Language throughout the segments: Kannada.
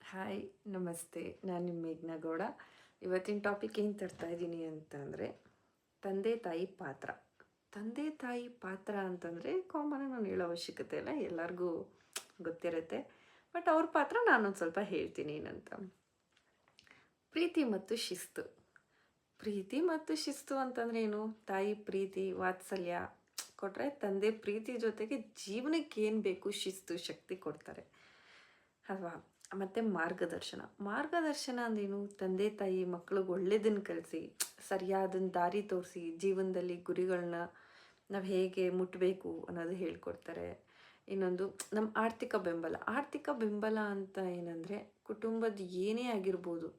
ಹಾಯ್ ನಮಸ್ತೆ. ನಾನು ನಿಮ್ಮ ಮೇಘ್ನಾ ಗೌಡ. ಇವತ್ತಿನ ಟಾಪಿಕ್ ಏನು ತರ್ತಾ ಇದ್ದೀನಿ ಅಂತಂದರೆ ತಂದೆ ತಾಯಿ ಪಾತ್ರ. ತಂದೆ ತಾಯಿ ಪಾತ್ರ ಅಂತಂದರೆ ಕಾಮನಾಗಿ ನಾನು ಹೇಳೋ ಅವಶ್ಯಕತೆ ಇಲ್ಲ, ಎಲ್ಲರಿಗೂ ಗೊತ್ತಿರುತ್ತೆ. ಬಟ್ ಅವ್ರ ಪಾತ್ರ ನಾನೊಂದು ಸ್ವಲ್ಪ ಹೇಳ್ತೀನಿ ಏನಂತ. ಪ್ರೀತಿ ಮತ್ತು ಶಿಸ್ತು. ಪ್ರೀತಿ ಮತ್ತು ಶಿಸ್ತು ಅಂತಂದ್ರೆ ಏನು? ತಾಯಿ ಪ್ರೀತಿ ವಾತ್ಸಲ್ಯ ಕೊಟ್ಟರೆ, ತಂದೆ ಪ್ರೀತಿ ಜೊತೆಗೆ ಜೀವನಕ್ಕೆ ಏನು ಬೇಕು ಶಿಸ್ತು ಶಕ್ತಿ ಕೊಡ್ತಾರೆ ಅಲ್ವಾ. ಮತ್ತು ಮಾರ್ಗದರ್ಶನ ಅಂದೇನು? ತಂದೆ ತಾಯಿ ಮಕ್ಳಿಗೆ ಒಳ್ಳೇದನ್ನು ಕಲಿಸಿ ಸರಿಯಾದ ದಾರಿ ತೋರಿಸಿ ಜೀವನದಲ್ಲಿ ಗುರಿಗಳನ್ನ ನಾವು ಹೇಗೆ ಮುಟ್ಟಬೇಕು ಅನ್ನೋದು ಹೇಳ್ಕೊಡ್ತಾರೆ. ಇನ್ನೊಂದು ನಮ್ಮ ಆರ್ಥಿಕ ಬೆಂಬಲ ಅಂತ ಏನಂದರೆ, ಕುಟುಂಬದ ಏನೇ ಆಗಿರ್ಬೋದು,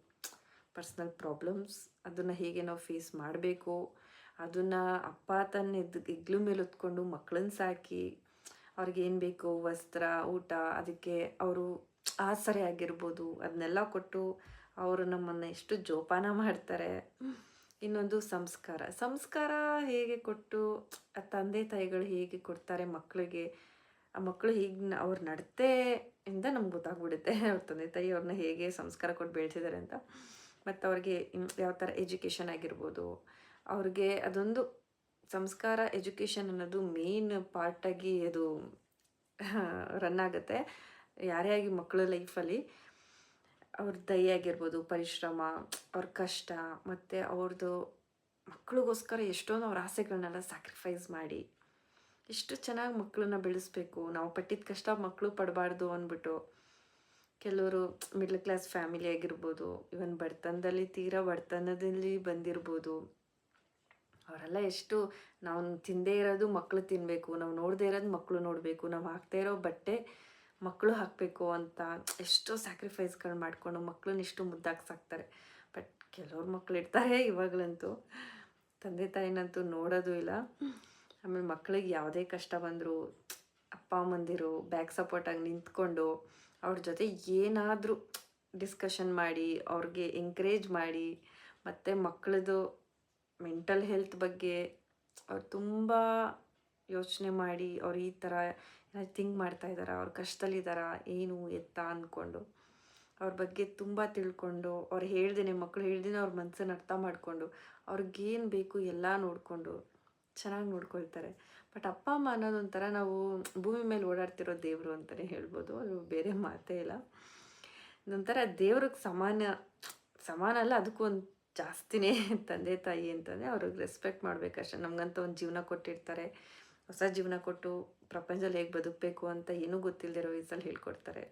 ಪರ್ಸ್ನಲ್ ಪ್ರಾಬ್ಲಮ್ಸ್ ಅದನ್ನು ಹೇಗೆ ನಾವು ಫೇಸ್ ಮಾಡಬೇಕು, ಅದನ್ನು ಅಪ್ಪ ತನ್ನ ಹೆಗ್ಲ ಮೇಲೆ ಹೊತ್ಕೊಂಡು ಮಕ್ಕಳನ್ನ ಸಾಕಿ ಅವ್ರಿಗೇನು ಬೇಕು ವಸ್ತ್ರ ಊಟ ಅದಕ್ಕೆ ಅವರು ಆಸರೆ ಆಗಿರ್ಬೋದು ಅದನ್ನೆಲ್ಲ ಕೊಟ್ಟು ಅವರು ನಮ್ಮನ್ನು ಎಷ್ಟು ಜೋಪಾನ ಮಾಡ್ತಾರೆ. ಇನ್ನೊಂದು ಸಂಸ್ಕಾರ ಹೇಗೆ ಕೊಟ್ಟು ತಂದೆ ತಾಯಿಗಳು ಹೇಗೆ ಕೊಡ್ತಾರೆ ಮಕ್ಕಳಿಗೆ, ಆ ಮಕ್ಕಳು ಹೀಗೆ ಅವ್ರ ನಡತೆಯಿಂದ ನಮ್ಗೆ ಗೊತ್ತಾಗ್ಬಿಡುತ್ತೆ ಅವ್ರ ತಂದೆ ತಾಯಿ ಅವ್ರನ್ನ ಹೇಗೆ ಸಂಸ್ಕಾರ ಕೊಟ್ಟು ಬೆಳೆಸಿದ್ದಾರೆ ಅಂತ. ಮತ್ತು ಅವ್ರಿಗೆ ಯಾವ ಥರ ಎಜುಕೇಷನ್ ಆಗಿರ್ಬೋದು, ಅವ್ರಿಗೆ ಅದೊಂದು ಸಂಸ್ಕಾರ ಎಜುಕೇಷನ್ ಅನ್ನೋದು ಮೇನ್ ಪಾರ್ಟಾಗಿ ಅದು ರನ್ ಆಗುತ್ತೆ ಯಾರೇ ಆಗಿ ಮಕ್ಕಳ ಲೈಫಲ್ಲಿ. ಅವ್ರ ದಯೆ ಆಗಿರ್ಬೋದು, ಪರಿಶ್ರಮ, ಅವ್ರ ಕಷ್ಟ, ಮತ್ತು ಅವ್ರದ್ದು ಮಕ್ಕಳಿಗೋಸ್ಕರ ಎಷ್ಟೊಂದು ಅವ್ರ ಆಸೆಗಳನ್ನೆಲ್ಲ ಸ್ಯಾಕ್ರಿಫೈಸ್ ಮಾಡಿ ಎಷ್ಟು ಚೆನ್ನಾಗಿ ಮಕ್ಕಳನ್ನ ಬೆಳೆಸ್ಬೇಕು, ನಾವು ಪಟ್ಟಿದ ಕಷ್ಟ ಮಕ್ಕಳು ಪಡಬಾರ್ದು ಅಂದ್ಬಿಟ್ಟು ಕೆಲವರು ಮಿಡ್ಲ್ ಕ್ಲಾಸ್ ಫ್ಯಾಮಿಲಿ ಆಗಿರ್ಬೋದು, ಇವನ್ ತೀರಾ ಬಡತನದಲ್ಲಿ ಬಂದಿರ್ಬೋದು, ಅವರೆಲ್ಲ ಎಷ್ಟು ನಾವು ತಿಂದೇ ಇರೋದು ಮಕ್ಕಳು ತಿನ್ನಬೇಕು, ನಾವು ನೋಡದೇ ಇರೋದು ಮಕ್ಕಳು ನೋಡಬೇಕು, ನಾವು ಹಾಕ್ತಾ ಇರೋ ಬಟ್ಟೆ ಮಕ್ಕಳು ಹಾಕಬೇಕು ಅಂತ ಎಷ್ಟೋ ಸ್ಯಾಕ್ರಿಫೈಸ್ಗಳು ಮಾಡಿಕೊಂಡು ಮಕ್ಕಳನ್ನ ಇಷ್ಟು ಮುದ್ದಾಗಿ ಸಾಕ್ತಾರೆ. ಬಟ್ ಕೆಲವ್ರು ಮಕ್ಕಳು ಇರ್ತಾರೆ ಇವಾಗಲಂತೂ ತಂದೆ ತಾಯಿನಂತೂ ನೋಡೋದು ಇಲ್ಲ. ಆಮೇಲೆ ಮಕ್ಕಳಿಗೆ ಯಾವುದೇ ಕಷ್ಟ ಬಂದರೂ ಅಪ್ಪ ಅಮ್ಮಂದಿರು ಬ್ಯಾಕ್ ಸಪೋರ್ಟಾಗಿ ನಿಂತ್ಕೊಂಡು ಅವ್ರ ಜೊತೆ ಏನಾದರೂ ಡಿಸ್ಕಷನ್ ಮಾಡಿ ಅವ್ರಿಗೆ ಎಂಕರೇಜ್ ಮಾಡಿ, ಮತ್ತು ಮಕ್ಕಳದು ಮೆಂಟಲ್ ಹೆಲ್ತ್ ಬಗ್ಗೆ ಅವ್ರು ತುಂಬ ಯೋಚನೆ ಮಾಡಿ ಅವ್ರು ಈ ಥರ ಥಿಂಕ್ ಮಾಡ್ತಾಯಿದ್ದಾರೆ, ಅವ್ರು ಕಷ್ಟದಲ್ಲಿದ್ದಾರಾ ಏನು ಎತ್ತ ಅಂದ್ಕೊಂಡು ಅವ್ರ ಬಗ್ಗೆ ತುಂಬ ತಿಳ್ಕೊಂಡು, ಅವ್ರು ಮಕ್ಕಳು ಹೇಳ್ದೇನೆ ಅವ್ರ ಮನಸ್ಸನ್ನು ಅರ್ಥ ಮಾಡಿಕೊಂಡು ಅವ್ರಿಗೇನು ಬೇಕು ಎಲ್ಲ ನೋಡಿಕೊಂಡು ಚೆನ್ನಾಗಿ ನೋಡ್ಕೊಳ್ತಾರೆ. ಬಟ್ ಅಪ್ಪ ಅಮ್ಮ ಅನ್ನೋದೊಂಥರ ನಾವು ಭೂಮಿ ಮೇಲೆ ಓಡಾಡ್ತಿರೋ ದೇವರು ಅಂತಲೇ ಹೇಳ್ಬೋದು, ಅದು ಬೇರೆ ಮಾತೇ ಇಲ್ಲ. ಇದೊಂಥರ ದೇವ್ರಿಗೆ ಸಮಾನ ಅಲ್ಲ, ಅದಕ್ಕೂ ಒಂದು ಜಾಸ್ತಿನೇ ತಂದೆ ತಾಯಿ ಅಂತಂದರೆ ಅವ್ರಿಗೆ ರೆಸ್ಪೆಕ್ಟ್ ಮಾಡಬೇಕಷ್ಟೆ. ನಮಗಂತ ಒಂದು ಜೀವನ ಕೊಟ್ಟಿರ್ತಾರೆ, ಹೊಸ ಜೀವನ ಕೊಟ್ಟು ಪ್ರಪಂಚದಲ್ಲಿ ಹೇಗೆ ಬದುಕಬೇಕು ಅಂತ ಏನೂ ಗೊತ್ತಿಲ್ಲದಿರೋ ವಯಸ್ಸಲ್ಲಿ ಹೇಳ್ಕೊಡ್ತಾರೆ.